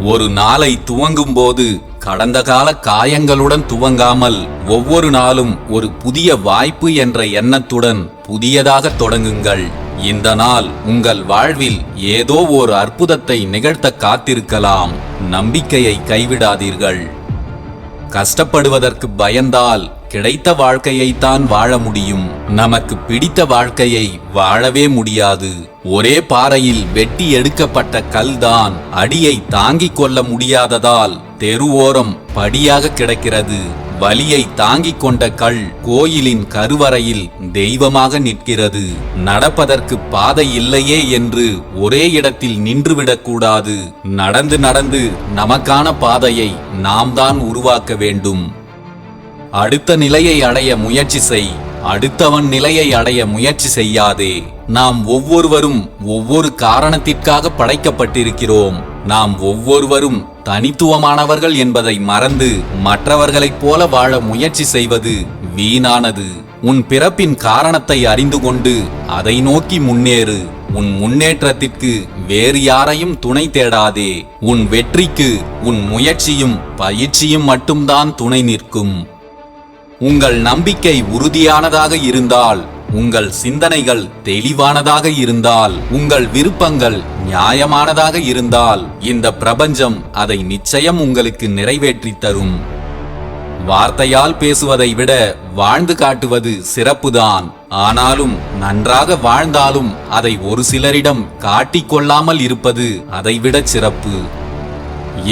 ஒரு நாளை துவங்கும் போது கடந்த கால காயங்களுடன் துவங்காமல் ஒவ்வொரு நாளும் ஒரு புதிய வாய்ப்பு என்ற எண்ணத்துடன் புதியதாக தொடங்குங்கள். இந்த நாள் உங்கள் வாழ்வில் ஏதோ ஒரு அற்புதத்தை நிகழ்த்த காத்திருக்கலாம். நம்பிக்கையை கைவிடாதீர்கள். கஷ்டப்படுவதற்கு பயந்தால் கிடைத்த வாழ்க்கையைத்தான் வாழ முடியும். நமக்கு பிடித்த வாழ்க்கையை வாழவே முடியாது. ஒரே பாறையில் வெட்டி எடுக்கப்பட்ட கல்தான் அடியை தாங்கிக் கொள்ள முடியாததால் தெருவோரம் படியாக கிடக்கிறது. வலியை தாங்கிக் கொண்ட கல் கோயிலின் கருவறையில் தெய்வமாக நிற்கிறது. நடப்பதற்கு பாதை இல்லையே என்று ஒரே இடத்தில் நின்றுவிடக்கூடாது. நடந்து நடந்து நமக்கான பாதையை நாம் தான் உருவாக்க வேண்டும். அடுத்த நிலையை அடைய முயற்சி செய். அடுத்தவன் நிலையை அடைய முயற்சி செய்யாதே. நாம் ஒவ்வொருவரும் ஒவ்வொரு காரணத்திற்காக படைக்கப்பட்டிருக்கிறோம். நாம் ஒவ்வொருவரும் தனித்துவமானவர்கள் என்பதை மறந்து மற்றவர்களைப் போல வாழ முயற்சி செய்வது வீணானது. உன் பிறப்பின் காரணத்தை அறிந்து கொண்டு அதை நோக்கி முன்னேறு. உன் முன்னேற்றத்திற்கு வேறு யாரையும் துணை தேடாதே. உன் வெற்றிக்கு உன் முயற்சியும் பயிற்சியும் மட்டும்தான் துணை நிற்கும். உங்கள் நம்பிக்கை உறுதியானதாக இருந்தால், உங்கள் சிந்தனைகள் தெளிவானதாக இருந்தால், உங்கள் விருப்பங்கள் நியாயமானதாக இருந்தால், இந்த பிரபஞ்சம் அதை நிச்சயம் உங்களுக்கு நிறைவேற்றி தரும். வார்த்தையால் பேசுவதை விட வாழ்ந்து காட்டுவது சிறப்புதான். ஆனாலும் நன்றாக வாழ்ந்தாலும் அதை ஒரு சிலரிடம் காட்டிக்கொள்ளாமல் இருப்பது அதைவிட சிறப்பு.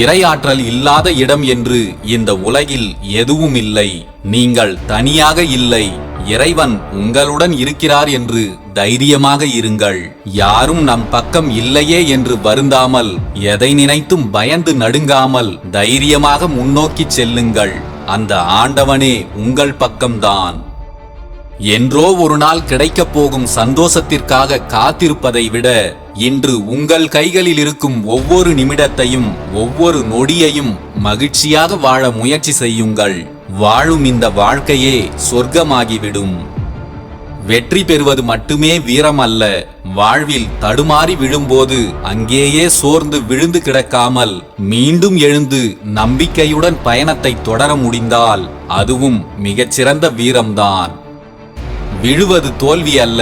இறையாற்றல் இல்லாத இடம் என்று இந்த உலகில் எதுவும் இல்லை. நீங்கள் தனியாக இல்லை. இறைவன் உங்களுடன் இருக்கிறார் என்று தைரியமாக இருங்கள். யாரும் நம் பக்கம் இல்லையே என்று வருந்தாமல், எதை நினைத்தும் பயந்து நடுங்காமல் தைரியமாக முன்னோக்கி செல்லுங்கள். அந்த ஆண்டவனே உங்கள் பக்கம்தான். என்றோ ஒரு நாள் கிடைக்கப் போகும் சந்தோஷத்திற்காக காத்திருப்பதை விட இன்று உங்கள் கைகளில் இருக்கும் ஒவ்வொரு நிமிடத்தையும் ஒவ்வொரு நொடியையும் மகிழ்ச்சியாக வாழ முயற்சி செய்யுங்கள். வாழும் இந்த வாழ்க்கையே சொர்க்கமாகிவிடும். வெற்றி பெறுவது மட்டுமே வீரம் அல்ல. வாழ்வில் தடுமாறி விழும்போது அங்கேயே சோர்ந்து விழுந்து கிடக்காமல் மீண்டும் எழுந்து நம்பிக்கையுடன் பயணத்தை தொடர முடிந்தால் அதுவும் மிகச்சிறந்த வீரம்தான். விழுவது தோல்வி அல்ல,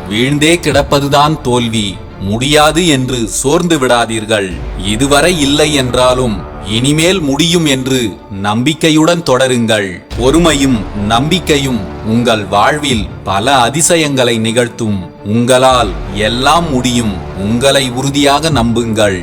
வீழ்ந்தே கிடப்பதுதான் தோல்வி. முடியாது என்று சோர்ந்து விடாதீர்கள். இதுவரை இல்லை என்றாலும் இனிமேல் முடியும் என்று நம்பிக்கையுடன் தொடருங்கள். பொறுமையும் நம்பிக்கையும் உங்கள் வாழ்வில் பல அதிசயங்களை நிகழ்த்தும். உங்களால் எல்லாம் முடியும். உங்களை உறுதியாக நம்புங்கள்.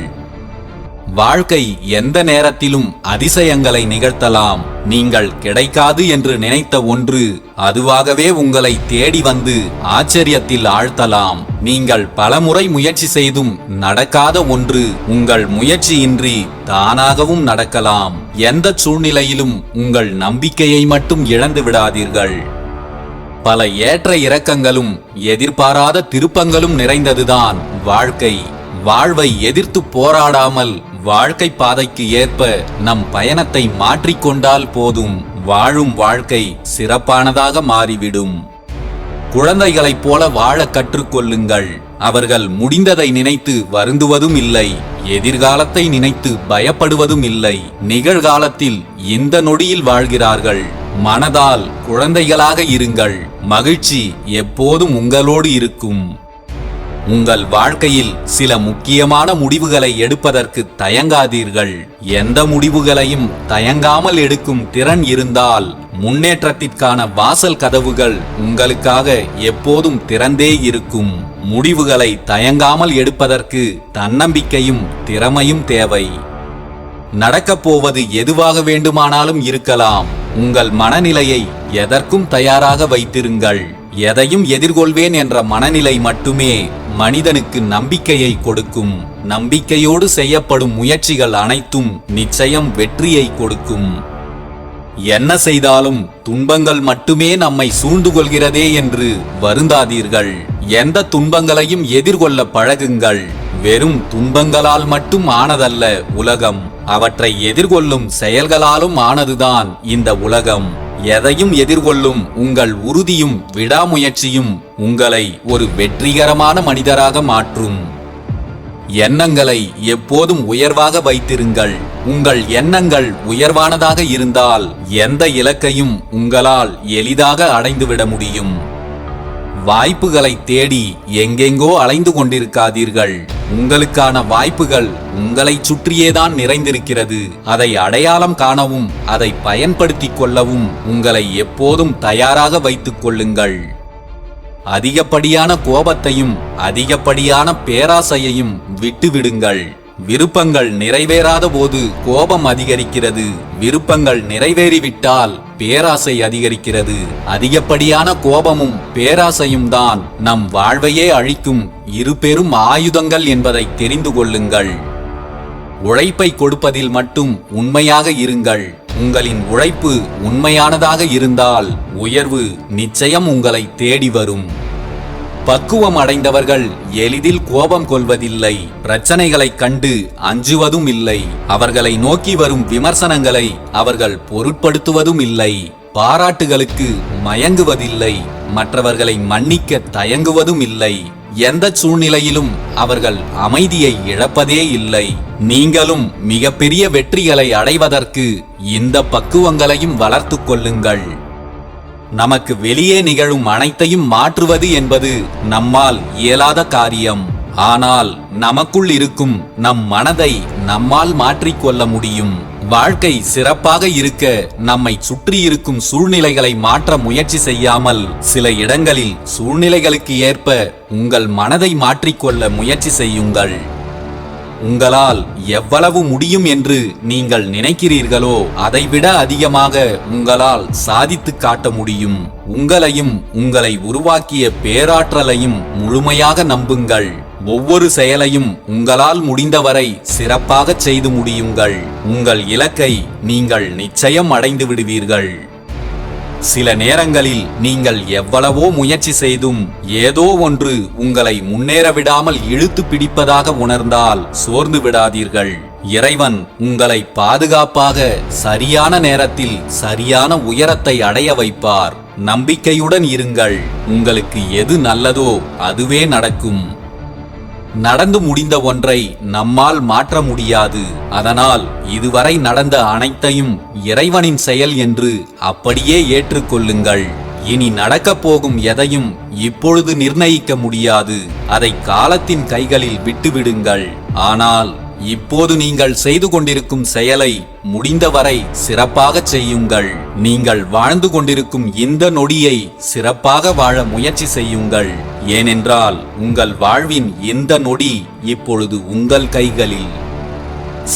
வாழ்க்கை எந்த நேரத்திலும் அதிசயங்களை நிகழ்த்தலாம். நீங்கள் கிடைக்காது என்று நினைத்த ஒன்று அதுவாகவே உங்களை தேடி வந்து ஆச்சரியத்தில் ஆழ்த்தலாம். நீங்கள் பலமுறை முயற்சி செய்தும் நடக்காத ஒன்று உங்கள் முயற்சியின்றி தானாகவும் நடக்கலாம். எந்த சூழ்நிலையிலும் உங்கள் நம்பிக்கையை மட்டும் இழந்து விடாதீர்கள். பல ஏற்ற இறக்கங்களும் எதிர்பாராத திருப்பங்களும் நிறைந்ததுதான் வாழ்க்கை. வாழ்வை எதிர்த்து போராடாமல் வாழ்க்கை பாதைக்கு ஏற்ப நம் பயணத்தை மாற்றிக்கொண்டால் போதும். வாழும் வாழ்க்கை சிறப்பானதாக மாறிவிடும். குழந்தைகளைப் போல வாழ கற்றுக்கொள்ளுங்கள். அவர்கள் முடிந்ததை நினைத்து வருந்துவதும் இல்லை. எதிர்காலத்தை நினைத்து பயப்படுவதும் இல்லை. நிகழ்காலத்தில் இந்த நொடியில் வாழ்கிறார்கள். மனதால் குழந்தைகளாக இருங்கள். மகிழ்ச்சி எப்போதும் உங்களோடு இருக்கும். உங்கள் வாழ்க்கையில் சில முக்கியமான முடிவுகளை எடுப்பதற்கு தயங்காதீர்கள். எந்த முடிவுகளையும் தயங்காமல் எடுக்கும் திறன் இருந்தால் முன்னேற்றத்திற்கான வாசல் கதவுகள் உங்களுக்காக எப்போதும் திறந்தே இருக்கும். முடிவுகளை தயங்காமல் எடுப்பதற்கு தன்னம்பிக்கையும் திறமையும் தேவை. நடக்கப் போவது எதுவாக வேண்டுமானாலும் இருக்கலாம். உங்கள் மனநிலையை எதற்கும் தயாராக வைத்திருங்கள். எதையும் எதிர்கொள்வேன் என்ற மனநிலை மட்டுமே மனிதனுக்கு நம்பிக்கையை கொடுக்கும். நம்பிக்கையோடு செய்யப்படும் முயற்சிகள் அனைத்தும் நிச்சயம் வெற்றியை கொடுக்கும். என்ன செய்தாலும் துன்பங்கள் மட்டுமே நம்மை சூழ்ந்து கொள்கிறதே என்று வருந்தாதீர்கள். எந்த துன்பங்களையும் எதிர்கொள்ள பழகுங்கள். வெறும் துன்பங்களால் மட்டும் ஆனதல்ல உலகம். அவற்றை எதிர்கொள்ளும் செயல்களாலும் ஆனதுதான் இந்த உலகம். எதையும் எதிர்கொள்ளும் உங்கள் உறுதியும் விடாமுயற்சியும் உங்களை ஒரு வெற்றிகரமான மனிதராக மாற்றும். எண்ணங்களை எப்போதும் உயர்வாக வைத்திருங்கள். உங்கள் எண்ணங்கள் உயர்வானதாக இருந்தால் எந்த இலக்கையும் உங்களால் எளிதாக அடைந்துவிட முடியும். வாய்ப்புகளை தேடி எங்கெங்கோ அலைந்து கொண்டிருக்காதீர்கள். உங்களுக்கான வாய்ப்புகள் உங்களை சுற்றியேதான் நிறைந்திருக்கிறது. அதை அடையாளம் காணவும் அதை பயன்படுத்திக் கொள்ளவும் உங்களை எப்போதும் தயாராக வைத்துக் கொள்ளுங்கள். அதிகப்படியான கோபத்தையும் அதிகப்படியான பேராசையையும் விட்டுவிடுங்கள். விருப்பங்கள் நிறைவேறாத போது கோபம் அதிகரிக்கிறது. விருப்பங்கள் நிறைவேறிவிட்டால் பேராசை அதிகரிக்கிறது. அதிகப்படியான கோபமும் பேராசையும் தான் நம் வாழ்வையே அழிக்கும் இரு பெரும் ஆயுதங்கள் என்பதை தெரிந்து கொள்ளுங்கள். உழைப்பை கொடுப்பதில் மட்டும் உண்மையாக இருங்கள். உங்களின் உழைப்பு உண்மையானதாக இருந்தால் உயர்வு நிச்சயம் உங்களை தேடி வரும். பக்குவம் அடைந்தவர்கள் எளிதில் கோபம் கொள்வதில்லை. பிரச்சனைகளை கண்டு அஞ்சுவதும் இல்லை. அவர்களை நோக்கி வரும் விமர்சனங்களை அவர்கள் பொருட்படுத்துவதும் இல்லை. பாராட்டுகளுக்கு மயங்குவதில்லை. மற்றவர்களை மன்னிக்க தயங்குவதும் இல்லை. எந்த சூழ்நிலையிலும் அவர்கள் அமைதியை இழப்பதே இல்லை. நீங்களும் மிகப்பெரிய வெற்றிகளை அடைவதற்கு இந்த பக்குவங்களையும் வளர்த்து கொள்ளுங்கள். நமக்கு வெளியே நிகழும் அனைத்தையும் மாற்றுவது என்பது நம்மால் இயலாத காரியம். ஆனால் நமக்குள் இருக்கும் நம் மனதை நம்மால் மாற்றிக்கொள்ள முடியும். வாழ்க்கை சிறப்பாக இருக்க நம்மை சுற்றி இருக்கும் சூழ்நிலைகளை மாற்ற முயற்சி செய்யாமல் சில இடங்களில் சூழ்நிலைகளுக்கு ஏற்ப உங்கள் மனதை மாற்றிக்கொள்ள முயற்சி செய்யுங்கள். உங்களால் எவ்வளவு முடியும் என்று நீங்கள் நினைக்கிறீர்களோ அதைவிட அதிகமாக உங்களால் சாதித்து காட்ட முடியும். உங்களையும் உங்களை உருவாக்கிய பேராற்றலையும் முழுமையாக நம்புங்கள். ஒவ்வொரு செயலையும் உங்களால் முடிந்தவரை சிறப்பாக செய்து முடியுங்கள். உங்கள் இலக்கை நீங்கள் நிச்சயம் அடைந்து விடுவீர்கள். சில நேரங்களில் நீங்கள் எவ்வளவோ முயற்சி செய்தும் ஏதோ ஒன்று உங்களை முன்னேற விடாமல் இழுத்து பிடிப்பதாக உணர்ந்தால் சோர்ந்து விடாதீர்கள். இறைவன் உங்களை பாதுகாப்பாக சரியான நேரத்தில் சரியான உயரத்தை அடைய வைப்பார். நம்பிக்கையுடன் இருங்கள். உங்களுக்கு எது நல்லதோ அதுவே நடக்கும். நடந்து முடிந்த ஒன்றை நம்மால் மாற்ற முடியாது. அதனால் இதுவரை நடந்த அனைத்தையும் இறைவனின் செயல் என்று அப்படியே ஏற்றுக்கொள்ளுங்கள். இனி நடக்கப் போகும் எதையும் இப்பொழுது நிர்ணயிக்க முடியாது. அதை காலத்தின் கைகளில் விட்டுவிடுங்கள். ஆனால் இப்போது நீங்கள் செய்து கொண்டிருக்கும் செயலை முடிந்தவரை சிறப்பாக செய்யுங்கள். நீங்கள் வாழ்ந்து கொண்டிருக்கும் இந்த நொடியை சிறப்பாக வாழ முயற்சி செய்யுங்கள். ஏனென்றால் உங்கள் வாழ்வின் இந்த நொடி இப்பொழுது உங்கள் கைகளில்.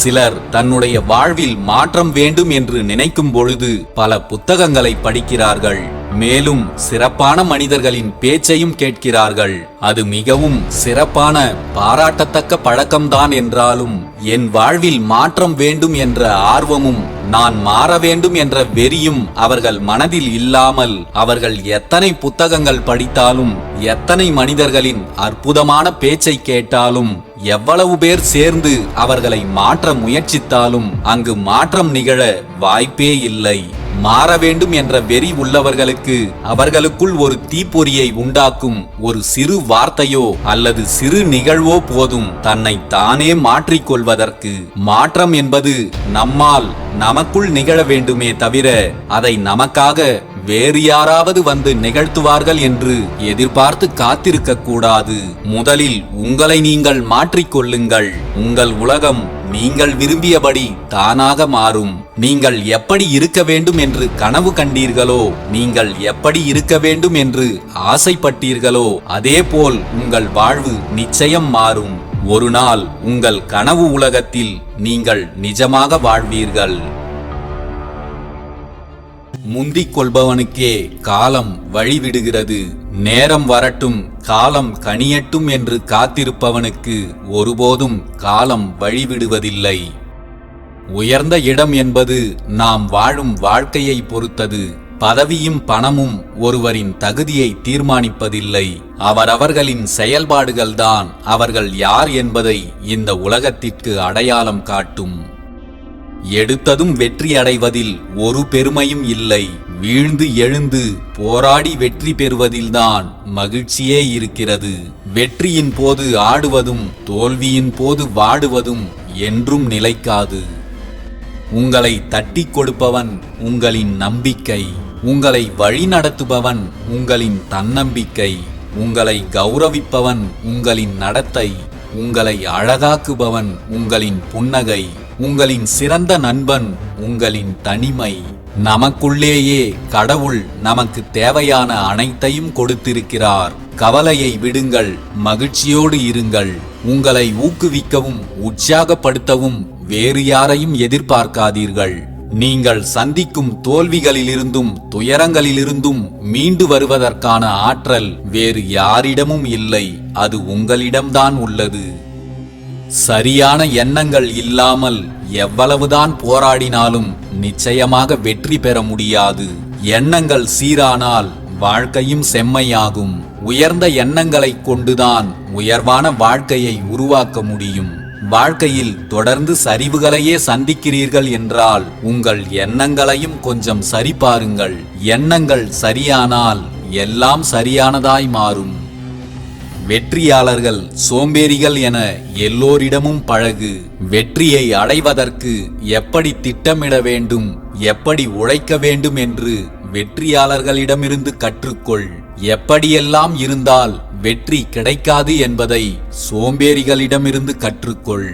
சிலர் தன்னுடைய வாழ்வில் மாற்றம் வேண்டும் என்று நினைக்கும் பொழுது பல புத்தகங்களை படிக்கிறார்கள். மேலும் சிறப்பான மனிதர்களின் பேச்சையும் கேட்கிறார்கள். அது மிகவும் சிறப்பான பாராட்டத்தக்க பழக்கம்தான் என்றாலும் என் வாழ்வில் மாற்றம் வேண்டும் என்ற ஆர்வமும் நான் மாற வேண்டும் என்ற வெறியும் அவர்கள் மனதில் இல்லாமல் அவர்கள் எத்தனை புத்தகங்கள் படித்தாலும் எத்தனை மனிதர்களின் அற்புதமான பேச்சை கேட்டாலும் எவ்வளவு பேர் சேர்ந்து அவர்களை மாற்ற முயற்சித்தாலும் அங்கு மாற்றம் நிகழ வாய்ப்பே இல்லை. மாற வேண்டும் என்ற வெறி உள்ளவர்களுக்கு அவர்களுக்குள் ஒரு தீப்பொறியை உண்டாக்கும் ஒரு சிறு வார்த்தையோ அல்லது சிறு நிகழ்வோ போதும் தன்னை தானே மாற்றிக்கொள்வதற்கு. மாற்றம் என்பது நம்மால் நமக்குள் நிகழ வேண்டுமே தவிர அதை நமக்காக வேறு யாராவது வந்து நிகழ்த்துவார்கள் என்று எதிர்பார்த்து காத்திருக்க கூடாது. முதலில் உங்களை நீங்கள் மாற்றிக்கொள்ளுங்கள். உங்கள் உலகம் நீங்கள் விரும்பியபடி தானாக மாறும். நீங்கள் எப்படி இருக்க வேண்டும் என்று கனவு கண்டீர்களோ, நீங்கள் எப்படி இருக்க வேண்டும் என்று ஆசைப்பட்டீர்களோ அதேபோல் உங்கள் வாழ்வு நிச்சயம் மாறும். ஒரு நாள் உங்கள் கனவு உலகத்தில் நீங்கள் நிஜமாக வாழ்வீர்கள். முந்திக் கொள்பவனுக்கே காலம் வழிவிடுகிறது. நேரம் வரட்டும், காலம் கனியட்டும் என்று காத்திருப்பவனுக்கு ஒருபோதும் காலம் வழிவிடுவதில்லை. உயர்ந்த இடம் என்பது நாம் வாழும் வாழ்க்கையை பொறுத்தது. பதவியும் பணமும் ஒருவரின் தகுதியை தீர்மானிப்பதில்லை. அவரவர்களின் செயல்பாடுகள்தான் அவர்கள் யார் என்பதை இந்த உலகத்திற்கு அடையாளம் காட்டும். எடுத்ததும் வெற்றி அடைவதில் ஒரு பெருமையும் இல்லை. வீழ்ந்து எழுந்து போராடி வெற்றி பெறுவதில்தான் மகிழ்ச்சியே இருக்கிறது. வெற்றியின் போது ஆடுவதும் தோல்வியின் போது வாடுவதும் என்றும் நிலைக்காது. உங்களை தட்டி கொடுப்பவன் உங்களின் நம்பிக்கை. உங்களை வழிநடத்துபவன் உங்களின் தன்னம்பிக்கை. உங்களை கௌரவிப்பவன் உங்களின் நடத்தை. உங்களை அழகாக்குபவன் உங்களின் புன்னகை. உங்களின் சிறந்த நண்பன் உங்களின் தனிமை. நமக்குள்ளேயே கடவுள் நமக்கு தேவையான அனைத்தையும் கொடுத்திருக்கிறார். கவலையை விடுங்கள், மகிழ்ச்சியோடு இருங்கள். உங்களை ஊக்குவிக்கவும் உற்சாகப்படுத்தவும் வேறு யாரையும் எதிர்பார்க்காதீர்கள். நீங்கள் சந்திக்கும் தோல்விகளிலிருந்தும் துயரங்களிலிருந்தும் மீண்டு வருவதற்கான ஆற்றல் வேறு யாரிடமும் இல்லை. அது உங்களிடம்தான் உள்ளது. சரியான எண்ணங்கள் இல்லாமல் எவ்வளவுதான் போராடினாலும் நிச்சயமாக வெற்றி பெற முடியாது. எண்ணங்கள் சீரானால் வாழ்க்கையும் செம்மையாகும். உயர்ந்த எண்ணங்களை கொண்டுதான் உயர்வான வாழ்க்கையை உருவாக்க முடியும். வாழ்க்கையில் தொடர்ந்து சரிவுகளையே சந்திக்கிறீர்கள் என்றால் உங்கள் எண்ணங்களையும் கொஞ்சம் சரிபாருங்கள். எண்ணங்கள் சரியானால் எல்லாம் சரியானதாய் மாறும். வெற்றியாளர்கள் சோம்பேறிகள் என எல்லோரிடமும் பழகு. வெற்றியை அடைவதற்கு எப்படி திட்டமிட வேண்டும், எப்படி உழைக்க வேண்டும் என்று வெற்றியாளர்களிடமிருந்து கற்றுக்கொள். எப்படியெல்லாம் இருந்தால் வெற்றி கிடைக்காது என்பதை சோம்பேறிகளிடமிருந்து கற்றுக்கொள்.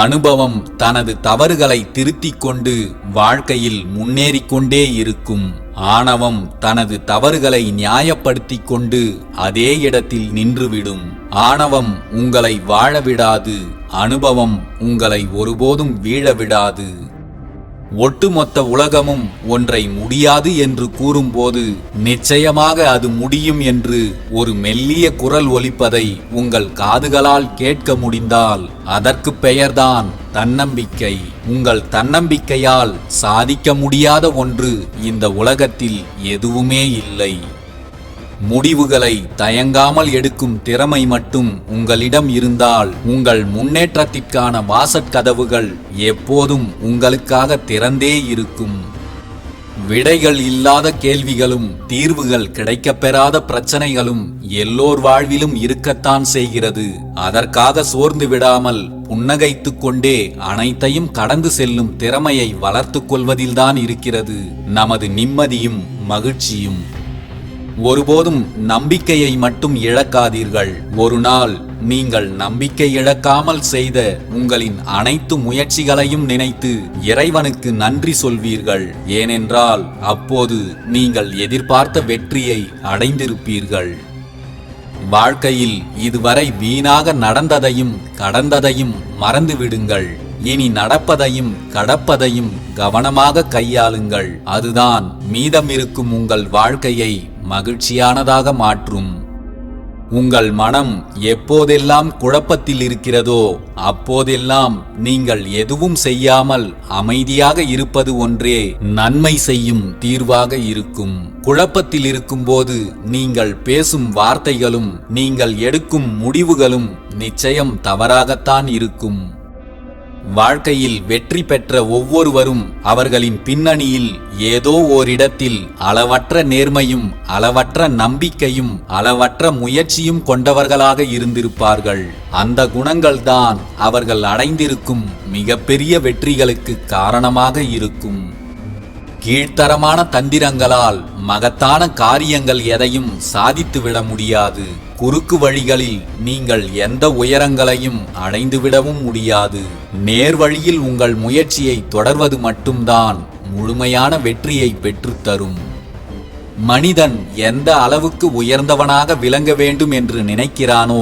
அனுபவம் தனது தவறுகளை திருத்திக் கொண்டு வாழ்க்கையில் முன்னேறிக்கொண்டே இருக்கும். ஆணவம் தனது தவறுகளை நியாயப்படுத்திக் கொண்டு அதே இடத்தில் நின்றுவிடும். ஆணவம் உங்களை வாழவிடாது. அனுபவம் உங்களை ஒருபோதும் வீழவிடாது. ஒட்டுமொத்த உலகமும் ஒன்றை முடியாது என்று கூறும்போது நிச்சயமாக அது முடியும் என்று ஒரு மெல்லிய குரல் ஒலிப்பதை உங்கள் காதுகளால் கேட்க முடிந்தால் அதற்கு பெயர்தான் தன்னம்பிக்கை. உங்கள் தன்னம்பிக்கையால் சாதிக்க முடியாத ஒன்று இந்த உலகத்தில் எதுவுமே இல்லை. முடிவுகளை தயங்காமல் எடுக்கும் திறமை மட்டும் உங்களிடம் இருந்தால் உங்கள் முன்னேற்றத்திற்கான வாசற்கதவுகள் எப்போதும் உங்களுக்காக திறந்தே இருக்கும். விடைகள் இல்லாத கேள்விகளும் தீர்வுகள் கிடைக்கப்பெறாத பிரச்சனைகளும் எல்லோர் வாழ்விலும் இருக்கத்தான் செய்கிறது. அதற்காக சோர்ந்து விடாமல் புன்னகைத்துக் கொண்டே அனைத்தையும் கடந்து செல்லும் திறமையை வளர்த்துக் கொள்வதில்தான் இருக்கிறது நமது நிம்மதியும் மகிழ்ச்சியும். ஒருபோதும் நம்பிக்கையை மட்டும் இழக்காதீர்கள். ஒரு நாள் நீங்கள் நம்பிக்கை இழக்காமல் செய்த உங்களின் அனைத்து முயற்சிகளையும் நினைத்து இறைவனுக்கு நன்றி சொல்வீர்கள். ஏனென்றால் அப்போது நீங்கள் எதிர்பார்த்த வெற்றியை அடைந்திருப்பீர்கள். வாழ்க்கையில் இதுவரை வீணாக நடந்ததையும் கடந்ததையும் மறந்துவிடுங்கள். இனி நடப்பதையும் கடப்பதையும் கவனமாக கையாளுங்கள். அதுதான் மீதமிருக்கும் உங்கள் வாழ்க்கையை மகிழ்ச்சியானதாக மாற்றும். உங்கள் மனம் எப்போதெல்லாம் குழப்பத்தில் இருக்கிறதோ அப்போதெல்லாம் நீங்கள் எதுவும் செய்யாமல் அமைதியாக இருப்பது ஒன்றே நன்மை செய்யும் தீர்வாக இருக்கும். குழப்பத்தில் இருக்கும்போது நீங்கள் பேசும் வார்த்தைகளும் நீங்கள் எடுக்கும் முடிவுகளும் நிச்சயம் தவறாகத்தான் இருக்கும். வாழ்க்கையில் வெற்றி பெற்ற ஒவ்வொருவரும் அவர்களின் பின்னணியில் ஏதோ ஓரிடத்தில் அளவற்ற நேர்மையும் அளவற்ற நம்பிக்கையும் அளவற்ற முயற்சியும் கொண்டவர்களாக இருந்திருப்பார்கள். அந்த குணங்கள்தான் அவர்கள் அடைந்திருக்கும் மிகப்பெரிய வெற்றிகளுக்கு காரணமாக இருக்கும். கீழ்த்தரமான தந்திரங்களால் மகத்தான காரியங்கள் எதையும் சாதித்துவிட முடியாது. குறுக்கு வழிகளில் நீங்கள் எந்த உயரங்களையும் அடைந்துவிடவும் முடியாது. நேர் வழியில் உங்கள் முயற்சியை தொடர்வது மட்டும்தான் முழுமையான வெற்றியை பெற்றுத்தரும். மனிதன் எந்த அளவுக்கு உயர்ந்தவனாக விளங்க வேண்டும் என்று நினைக்கிறானோ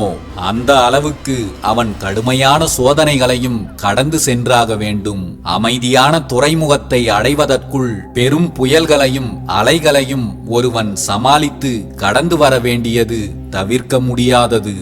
அந்த அளவுக்கு அவன் கடுமையான சோதனைகளையும் கடந்து சென்றாக வேண்டும். அமைதியான துறைமுகத்தை அடைவதற்குள் பெரும் புயல்களையும் அலைகளையும் ஒருவன் சமாளித்து கடந்து வர வேண்டியது தவிர்க்க முடியாதது.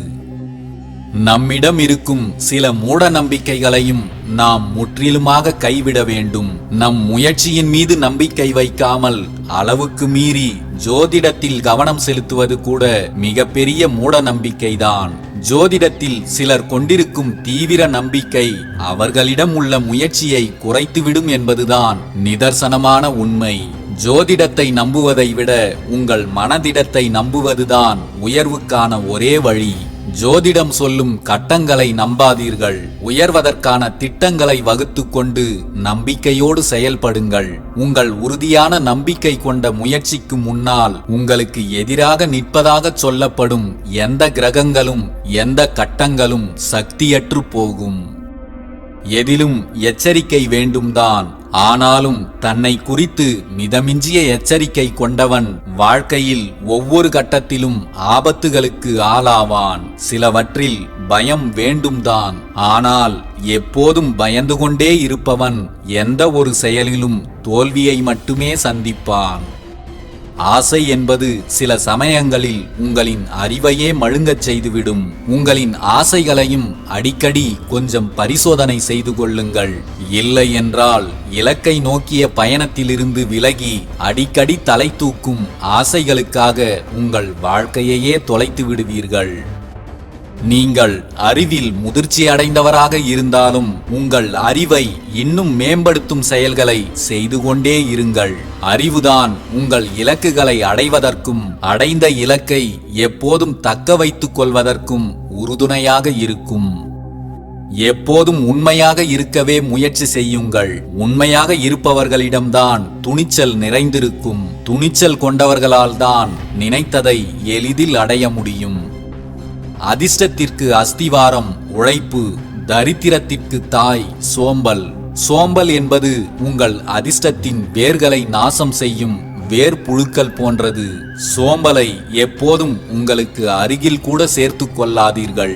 நம்மிடம் இருக்கும் சில மூட நம்பிக்கைகளையும் நாம் முற்றிலுமாக கைவிட வேண்டும். நம் முயற்சியின் மீது நம்பிக்கை வைக்காமல் அளவுக்கு மீறி ஜோதிடத்தில் கவனம் செலுத்துவது கூட மிகப்பெரிய மூட நம்பிக்கைதான். ஜோதிடத்தில் சிலர் கொண்டிருக்கும் தீவிர நம்பிக்கை அவர்களிடம் உள்ள முயற்சியை குறைத்துவிடும் என்பதுதான் நிதர்சனமான உண்மை. ஜோதிடத்தை நம்புவதை விட உங்கள் மனதிடத்தை நம்புவதுதான் உயர்வுக்கான ஒரே வழி. ஜோதிடம் சொல்லும் கட்டங்களை நம்பாதீர்கள். உயர்வதற்கான திட்டங்களை வகுத்து கொண்டு நம்பிக்கையோடு செயல்படுங்கள். உங்கள் உறுதியான நம்பிக்கை கொண்ட முயற்சிக்கு முன்னால் உங்களுக்கு எதிராக நிற்பதாக சொல்லப்படும் எந்த கிரகங்களும் எந்த கட்டங்களும் சக்தியற்று போகும். எதிலும் எச்சரிக்கை வேண்டும்தான். ஆனாலும் தன்னை குறித்து மிதமிஞ்சிய எச்சரிக்கை கொண்டவன் வாழ்க்கையில் ஒவ்வொரு கட்டத்திலும் ஆபத்துகளுக்கு ஆளாவான். சிலவற்றில் பயம் வேண்டும்தான். ஆனால் எப்போதும் பயந்து கொண்டே இருப்பவன் எந்த ஒரு செயலிலும் தோல்வியை மட்டுமே சந்திப்பான். ஆசை என்பது சில சமயங்களில் உங்களின் அறிவையே மழுங்கச் செய்துவிடும். உங்களின் ஆசைகளையும் அடிக்கடி கொஞ்சம் பரிசோதனை செய்து கொள்ளுங்கள். இல்லை என்றால் இலக்கை நோக்கிய பயணத்திலிருந்து விலகி அடிக்கடி தலை தூக்கும் ஆசைகளுக்காக உங்கள் வாழ்க்கையையே தொலைத்து விடுவீர்கள். நீங்கள் அறிவில் முதிர்ச்சி அடைந்தவராக இருந்தாலும் உங்கள் அறிவை இன்னும் மேம்படுத்தும் செயல்களை செய்து கொண்டே இருங்கள். அறிவுதான் உங்கள் இலக்குகளை அடைவதற்கும் அடைந்த இலக்கை எப்போதும் தக்க வைத்துக் கொள்வதற்கும் உறுதுணையாக இருக்கும். எப்போதும் உண்மையாக இருக்கவே முயற்சி செய்யுங்கள். உண்மையாக இருப்பவர்களிடம்தான் துணிச்சல் நிறைந்திருக்கும். துணிச்சல் கொண்டவர்களால் தான் நினைத்ததை எளிதில் அடைய முடியும். அதிர்ஷ்டத்திற்கு அஸ்திவாரம் உழைப்பு, தரித்திரத்திற்கு தாய் சோம்பல். சோம்பல் என்பது உங்கள் அதிர்ஷ்டத்தின் வேர்களை நாசம் செய்யும் வேர்ப்புழுக்கள் போன்றது. சோம்பலை எப்போதும் உங்களுக்கு அருகில் கூட சேர்த்து கொள்ளாதீர்கள்.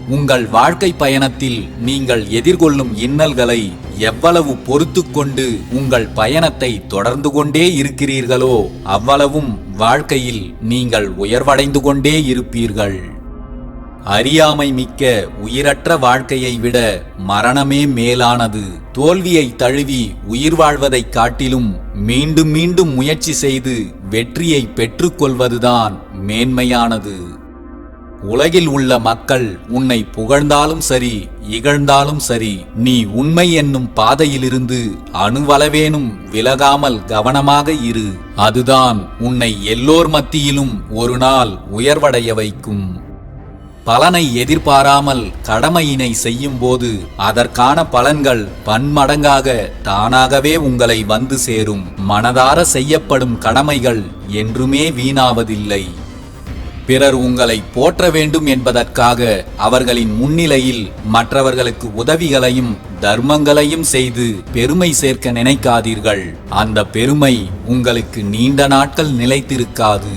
உங்கள் வாழ்க்கை பயணத்தில் நீங்கள் எதிர்கொள்ளும் இன்னல்களை எவ்வளவு பொறுத்து கொண்டு உங்கள் பயணத்தை தொடர்ந்து கொண்டே இருக்கிறீர்களோ அவ்வளவும் வாழ்க்கையில் நீங்கள் உயர்வடைந்து கொண்டே இருப்பீர்கள். அறியாமை மிக்க உயிரற்ற வாழ்க்கையை விட மரணமே மேலானது. தோல்வியை தழுவி உயிர் வாழ்வதைக் காட்டிலும் மீண்டும் மீண்டும் முயற்சி செய்து வெற்றியை பெற்றுக்கொள்வதுதான் மேன்மையானது. உலகில் உள்ள மக்கள் உன்னை புகழ்ந்தாலும் சரி இகழ்ந்தாலும் சரி, நீ உண்மை என்னும் பாதையிலிருந்து அணுவளவேனும் விலகாமல் கவனமாக இரு. அதுதான் உன்னை எல்லோர் மத்தியிலும் ஒரு நாள் உயர்வடைய வைக்கும். பலனை எதிர்பாராமல் கடமையினை செய்யும் போது அதற்கான பலன்கள் பன்மடங்காக தானாகவே உங்களை வந்து சேரும். மனதார செய்யப்படும் கடமைகள் என்றுமே வீணாவதில்லை. பிறர் உங்களை போற்ற வேண்டும் என்பதற்காக அவர்களின் முன்னிலையில் மற்றவர்களுக்கு உதவிகளையும் தர்மங்களையும் செய்து பெருமை சேர்க்க நினைக்காதீர்கள். அந்த பெருமை உங்களுக்கு நீண்ட நாட்கள் நிலைத்திருக்காது.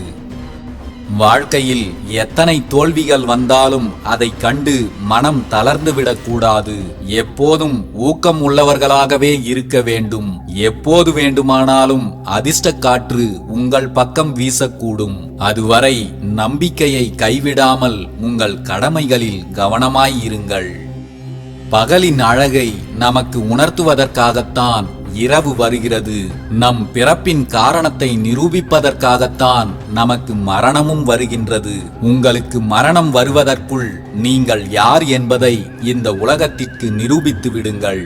வாழ்க்கையில் எத்தனை தோல்விகள் வந்தாலும் அதை கண்டு மனம் தளர்ந்து விடக்கூடாது. எப்போதும் ஊக்கம் உள்ளவர்களாகவே இருக்க வேண்டும். எப்போது வேண்டுமானாலும் அதிர்ஷ்ட காற்று உங்கள் பக்கம் வீசக்கூடும். அதுவரை நம்பிக்கையை கைவிடாமல் உங்கள் கடமைகளில் கவனமாயிருங்கள். பகலின் அழகை நமக்கு உணர்த்துவதற்காகத்தான் இரவு வருகிறது. நம் பிறப்பின் காரணத்தை நிரூபிப்பதற்காகத்தான் நமக்கு மரணமும் வருகின்றது. உங்களுக்கு மரணம் வருவதற்குள் நீங்கள் யார் என்பதை இந்த உலகத்திற்கு நிரூபித்து விடுங்கள்.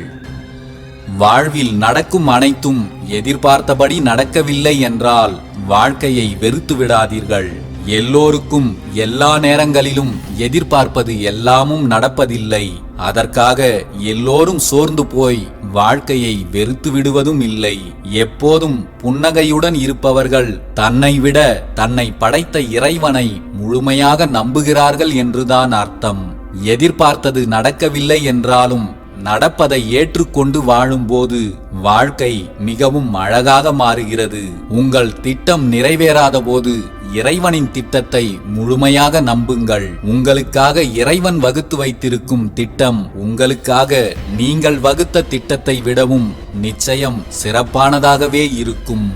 வாழ்வில் நடக்கும் அனைத்தும் எதிர்பார்த்தபடி நடக்கவில்லை என்றால் வாழ்க்கையை வெறுத்து விடாதீர்கள். எல்லோருக்கும் எல்லா நேரங்களிலும் எதிர்பார்ப்பது எல்லாமும் நடப்பதில்லை. அதற்காக எல்லோரும் சோர்ந்து போய் வாழ்க்கையை வெறுத்து விடுவதும் இல்லை. எப்போதும் புன்னகையுடன் இருப்பவர்கள் தன்னை விட தன்னை படைத்த இறைவனை முழுமையாக நம்புகிறார்கள் என்றுதான் அர்த்தம். எதிர்பார்த்தது நடக்கவில்லை என்றாலும் நடப்பதை ஏற்றுக்கொண்டு வாழும்போது வாழ்க்கை மிகவும் அழகாக மாறுகிறது. உங்கள் திட்டம் நிறைவேறாத போது இறைவனின் திட்டத்தை முழுமையாக நம்புங்கள். உங்களுக்காக இறைவன் வகுத்து வைத்திருக்கும் திட்டம் உங்களுக்காக நீங்கள் வகுத்த திட்டத்தை விடவும் நிச்சயம் சிறப்பானதாகவே இருக்கும்.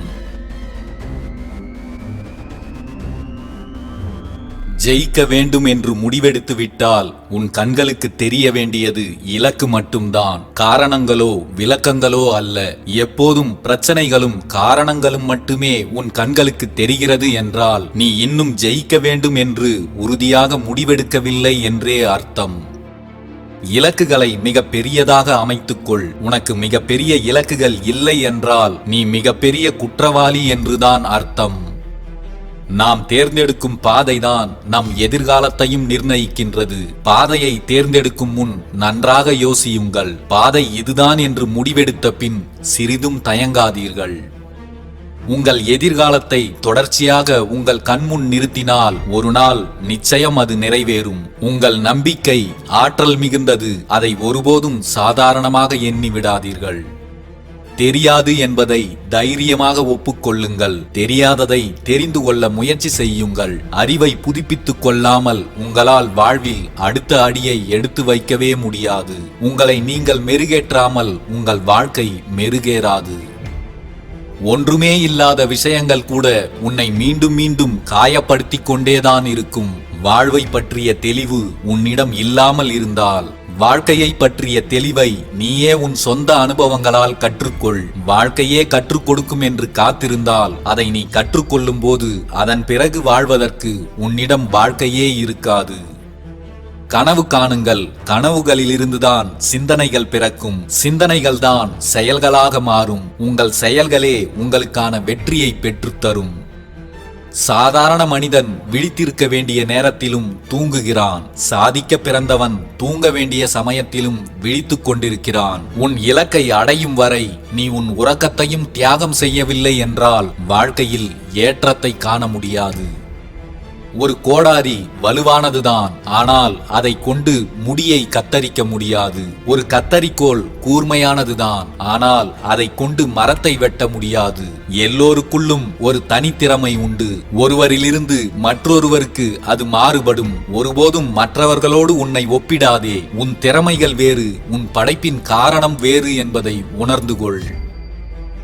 ஜெயிக்க வேண்டும் என்று முடிவெடுத்து விட்டால் உன் கண்களுக்கு தெரிய வேண்டியது இலக்கு மட்டும்தான், காரணங்களோ விளக்கங்களோ அல்ல. எப்போதும் பிரச்சனைகளும் காரணங்களும் மட்டுமே உன் கண்களுக்கு தெரிகிறது என்றால் நீ இன்னும் ஜெயிக்க வேண்டும் என்று உறுதியாக முடிவெடுக்கவில்லை என்றே அர்த்தம். இலக்குகளை மிக பெரியதாக அமைத்துக்கொள். உனக்கு மிக பெரிய இலக்குகள் இல்லை என்றால் நீ மிகப்பெரிய குற்றவாளி என்றுதான் அர்த்தம். நாம் தேர்ந்தெடுக்கும் பாதைதான் நம் எதிர்காலத்தையும் நிர்ணயிக்கின்றது. பாதையை தேர்ந்தெடுக்கும் முன் நன்றாக யோசியுங்கள். பாதை இதுதான் என்று முடிவெடுத்த பின் சிறிதும் தயங்காதீர்கள். உங்கள் எதிர்காலத்தை தொடர்ச்சியாக உங்கள் கண்முன் நிறுத்தினால் ஒரு நாள் நிச்சயம் அது நிறைவேறும். உங்கள் நம்பிக்கை ஆற்றல் மிகுந்தது. அதை ஒருபோதும் சாதாரணமாக எண்ணி விடாதீர்கள். தெரியாது என்பதை தைரியமாக ஒப்புக்கொள்ளுங்கள். தெரியாததை தெரிந்து கொள்ள முயற்சி செய்யுங்கள். அறிவை புதுப்பித்துக் கொள்ளாமல் உங்களால் வாழ்வில் அடுத்த அடியை எடுத்து வைக்கவே முடியாது. உங்களை நீங்கள் மெருகேற்றாமல் உங்கள் வாழ்க்கை மெருகேறாது. ஒன்றுமே இல்லாத விஷயங்கள் கூட உன்னை மீண்டும் மீண்டும் காயப்படுத்திக் கொண்டேதான் இருக்கும். வாழ்வை பற்றிய தெளிவு உன்னிடம் இல்லாமல் இருந்தால் வாழ்க்கையை பற்றிய தெளிவை நீயே உன் சொந்த அனுபவங்களால் கற்றுக்கொள். வாழ்க்கையே கற்றுக் கொடுக்கும் என்று காத்திருந்தால் அதை நீ கற்றுக்கொள்ளும் போது அதன் பிறகு வாழ்வதற்கு உன்னிடம் வாழ்க்கையே இருக்காது. கனவு காணுங்கள். கனவுகளிலிருந்துதான் சிந்தனைகள் பிறக்கும். சிந்தனைகள் தான் செயல்களாக மாறும். உங்கள் செயல்களே உங்களுக்கான வெற்றியை பெற்றுத்தரும். சாதாரண மனிதன் விழித்திருக்க வேண்டிய நேரத்திலும் தூங்குகிறான். சாதிக்க பிறந்தவன் தூங்க வேண்டிய சமயத்திலும் விழித்துக் கொண்டிருக்கிறான். உன் இலக்கை அடையும் வரை நீ உன் உறக்கத்தையும் தியாகம் செய்யவில்லை என்றால் வாழ்க்கையில் ஏற்றத்தை காண முடியாது. ஒரு கோடாரி வலுவானதுதான், ஆனால் அதை கொண்டு முடியை கத்தரிக்க முடியாது. ஒரு கத்தரிக்கோல் கூர்மையானதுதான், ஆனால் அதை கொண்டு மரத்தை வெட்ட முடியாது. எல்லோருக்குள்ளும் ஒரு தனித்திறமை உண்டு. ஒருவரிலிருந்து மற்றொருவருக்கு அது மாறுபடும். ஒருபோதும் மற்றவர்களோடு உன்னை ஒப்பிடாதே. உன் திறமைகள் வேறு, உன் படைப்பின் காரணம் வேறு என்பதை உணர்ந்து கொள்.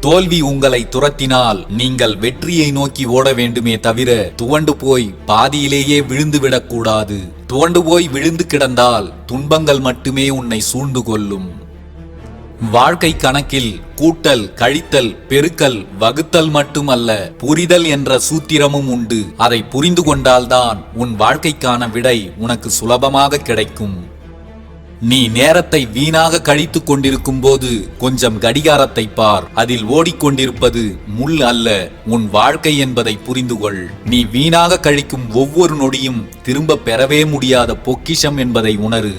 தோல்வி உங்களை துரத்தினால் நீங்கள் வெற்றியை நோக்கி ஓட வேண்டுமே தவிர துவண்டு போய் பாதியிலேயே விழுந்து விடக்கூடாது. துவண்டு போய் விழுந்து கிடந்தால் துன்பங்கள் மட்டுமே உன்னை சூழ்ந்து கொள்ளும். வாழ்க்கை கணக்கில் கூட்டல், கழித்தல், பெருக்கல், வகுத்தல் மட்டுமல்ல, புரிதல் என்ற சூத்திரமும் உண்டு. அதை புரிந்து கொண்டால்தான் உன் வாழ்க்கைக்கான விடை உனக்கு சுலபமாக கிடைக்கும். நீ நேரத்தை வீணாக கழித்துக் கொண்டிருக்கும் போது கொஞ்சம் கடிகாரத்தை பார். அதில் ஓடிக்கொண்டிருப்பது முள் அல்ல, உன் வாழ்க்கை என்பதை புரிந்து கொள். நீ வீணாக கழிக்கும் ஒவ்வொரு நொடியும் திரும்ப பெறவே முடியாத பொக்கிஷம் என்பதை உணரு.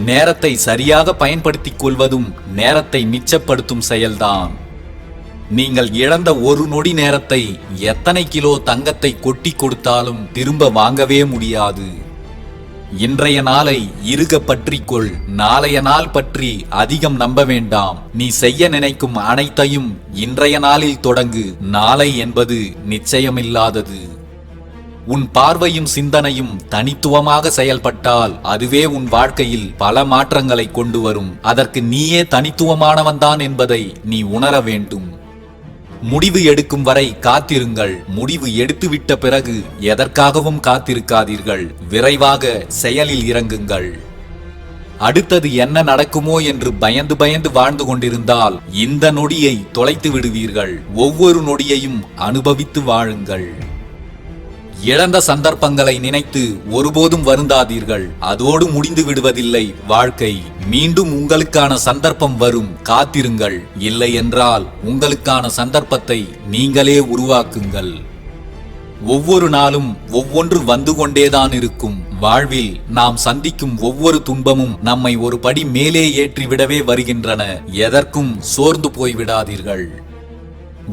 நேரத்தை சரியாக பயன்படுத்திக் கொள்வதும் நேரத்தை மிச்சப்படுத்தும் செயல்தான். நீங்கள் இழந்த ஒரு நொடி நேரத்தை எத்தனை கிலோ தங்கத்தை கொட்டி கொடுத்தாலும் திரும்ப வாங்கவே முடியாது. இன்றைய நாளை இறுக பற்றிக்கொள். நாளைய நாள் பற்றி அதிகம் நம்ப வேண்டாம். நீ செய்ய நினைக்கும் அனைத்தையும் இன்றைய நாளில் தொடங்கு. நாளை என்பது நிச்சயமில்லாதது. உன் பார்வையும் சிந்தனையும் தனித்துவமாக செயல்பட்டால் அதுவே உன் வாழ்க்கையில் பல மாற்றங்களை கொண்டு வரும். அதற்கு நீயே தனித்துவமானவன்தான் என்பதை நீ உணர வேண்டும். முடிவு எடுக்கும் வரை காத்திருங்கள். முடிவு எடுத்துவிட்ட பிறகு எதற்காகவும் காத்திருக்காதீர்கள். விரைவாக செயலில் இறங்குங்கள். அடுத்தது என்ன நடக்குமோ என்று பயந்து பயந்து வாழ்ந்து கொண்டிருந்தால் இந்த நொடியை தொலைத்து விடுவீர்கள். ஒவ்வொரு நொடியையும் அனுபவித்து வாழுங்கள். இழந்த சந்தர்ப்பங்களை நினைத்து ஒருபோதும் வருந்தாதீர்கள். அதோடு முடிந்து விடுவதில்லை வாழ்க்கை. மீண்டும் உங்களுக்கான சந்தர்ப்பம் வரும். காத்திருங்கள். இல்லை என்றால் உங்களுக்கான சந்தர்ப்பத்தை நீங்களே உருவாக்குங்கள். ஒவ்வொரு நாளும் ஒவ்வொன்று வந்து கொண்டேதான் இருக்கும். வாழ்வில் நாம் சந்திக்கும் ஒவ்வொரு துன்பமும் நம்மை ஒரு படி மேலே ஏற்றிவிடவே வருகின்றன. எதற்கும் சோர்ந்து போய்விடாதீர்கள்.